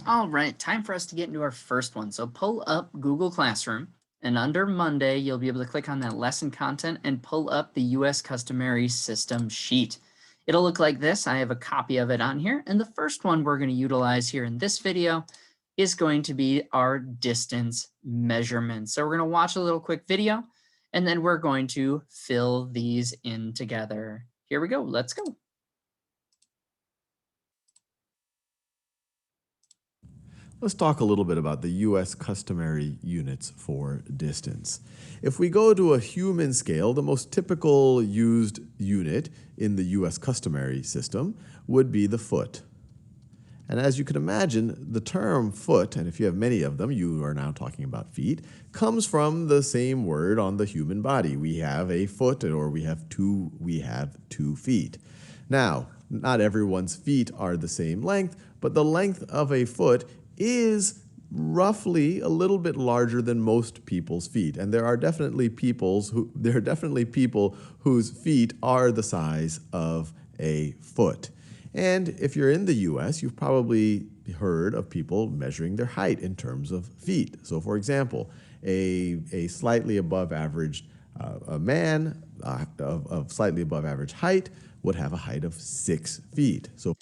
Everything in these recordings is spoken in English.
All right, time for us to get into our first one. So pull up Google Classroom, and under Monday, you'll be able to click on that lesson content and pull up the US Customary System sheet. It'll look like this. I have a copy of it on here, and the first one we're going to utilize here in this video is going to be our distance measurement. So we're going to watch a little quick video, and then we're going to fill these in together. Here we go. Let's go. Let's talk a little bit about the US customary units for distance. If we go to a human scale, the most typical used unit in the US customary system would be the foot. And as you can imagine, the term foot, and if you have many of them, you are now talking about feet, comes from the same word on the human body. We have a foot, or we have two feet. Now, not everyone's feet are the same length, but the length of a foot is roughly a little bit larger than most people's feet. And there are definitely people whose feet are the size of a foot. And if you're in the US, you've probably heard of people measuring their height in terms of feet. So for example, a slightly above average a man of slightly above average height would have a height of 6 feet. So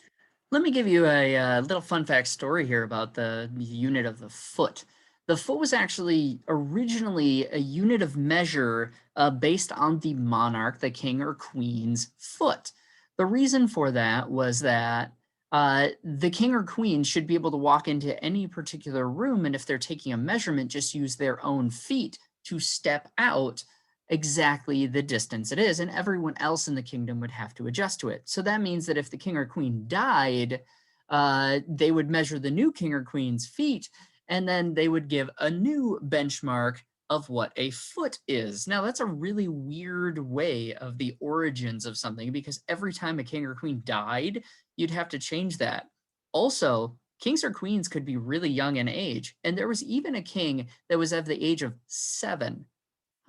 Let me give you a little fun fact story here about the unit of the foot. The foot was actually originally a unit of measure based on the monarch, the king or queen's foot. The reason for that was that the king or queen should be able to walk into any particular room, and if they're taking a measurement, just use their own feet to step out exactly the distance it is, and everyone else in the kingdom would have to adjust to it. So that means that if the king or queen died, they would measure the new king or queen's feet, and then they would give a new benchmark of what a foot is. Now, that's a really weird way of the origins of something, because every time a king or queen died, you'd have to change that. Also, kings or queens could be really young in age, and there was even a king that was of the age of 7.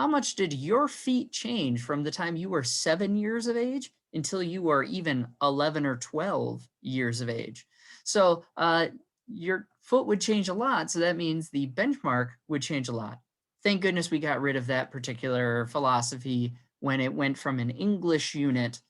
How much did your feet change from the time you were 7 years of age until you were even 11 or 12 years of age? So your foot would change a lot. So that means the benchmark would change a lot. Thank goodness we got rid of that particular philosophy when it went from an English unit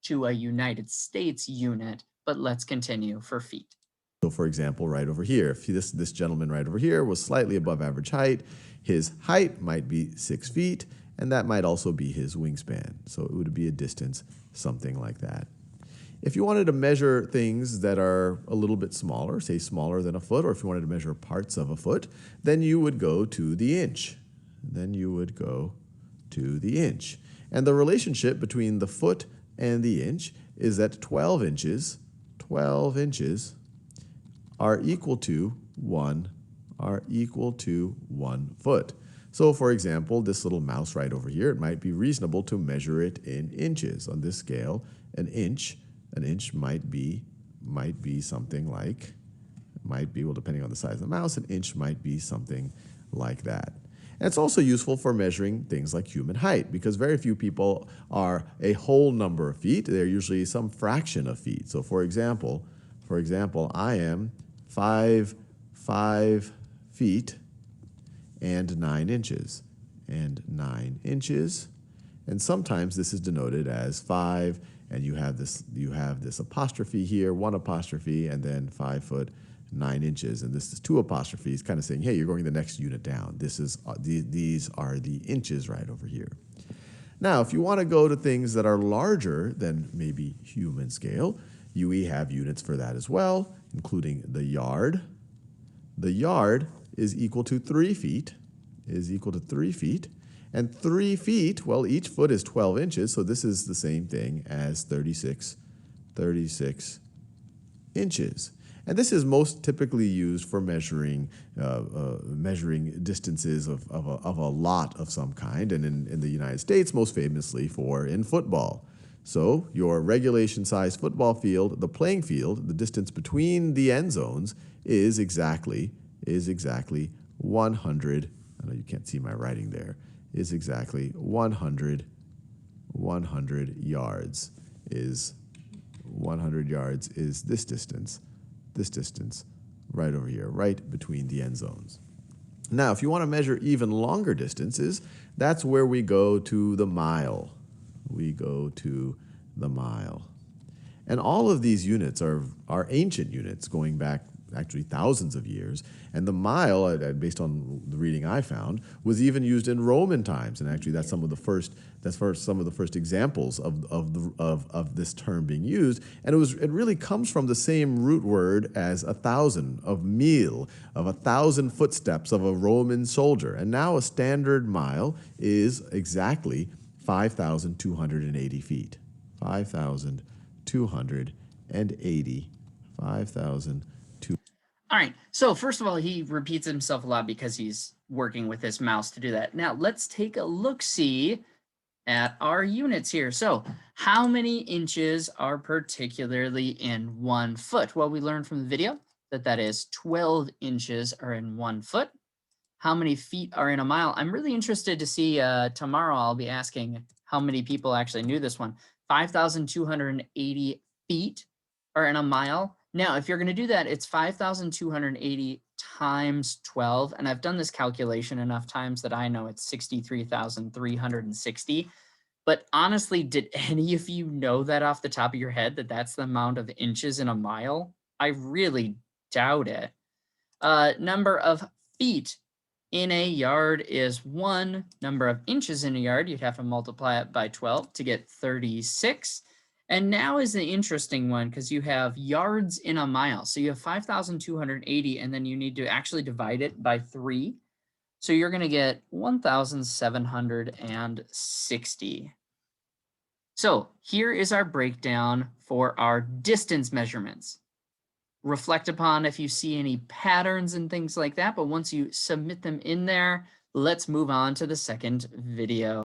to a United States unit. But let's continue for feet. So for example, right over here, if this gentleman right over here was slightly above average height, his height might be 6 feet, and that might also be his wingspan. So it would be a distance, something like that. If you wanted to measure things that are a little bit smaller, say smaller than a foot, or if you wanted to measure parts of a foot, then you would go to the inch. And the relationship between the foot and the inch is that 12 inches are equal to 1 foot. So for example, this little mouse right over here, it might be reasonable to measure it in inches. On this scale, an inch might be something like, well, depending on the size of the mouse, an inch might be something like that. And it's also useful for measuring things like human height, because very few people are a whole number of feet. They're usually some fraction of feet. So for example, I am 5 feet and 9 inches. And sometimes this is denoted as 5, and you have this apostrophe here, 1 apostrophe, and then 5 foot 9 inches, and this is 2 apostrophes, kind of saying, hey, you're going the next unit down. These are the inches right over here. Now, if you want to go to things that are larger than maybe human scale, we have units for that as well, including the yard. The yard is equal to 3 feet, and 3 feet, well, each foot is 12 inches, so this is the same thing as 36 inches. And this is most typically used for measuring distances of a lot of some kind, and in the United States, most famously in football. So your regulation-sized football field, the playing field, the distance between the end zones is exactly 100. I know you can't see my writing there. Is exactly 100 yards. 100 yards is this distance right over here, right between the end zones. Now, if you want to measure even longer distances, that's where we go to the mile. We go to the mile. And all of these units are ancient units going back actually thousands of years. And the mile, based on the reading I found, was even used in Roman times. And actually, that's some of the first examples of this term being used. And it really comes from the same root word as 1,000 of mille, of 1,000 footsteps of a Roman soldier. And now a standard mile is exactly 5,280 feet. 5,280. 5,000. All right, so first of all, he repeats himself a lot because he's working with his mouse to do that. Now let's take a look-see at our units here. So how many inches are particularly in 1 foot? Well, we learned from the video that that is 12 inches are in 1 foot. How many feet are in a mile? I'm really interested to see, tomorrow I'll be asking how many people actually knew this one. 5,280 feet are in a mile. Now, if you're going to do that, it's 5,280 times 12. And I've done this calculation enough times that I know it's 63,360. But honestly, did any of you know that off the top of your head, that that's the amount of inches in a mile? I really doubt it. Number of feet in a yard is 1. Number of inches in a yard, you'd have to multiply it by 12 to get 36. And now is the interesting one because you have yards in a mile. So you have 5,280, and then you need to actually divide it by 3. So you're going to get 1,760. So here is our breakdown for our distance measurements. Reflect upon if you see any patterns and things like that. But once you submit them in there, let's move on to the second video.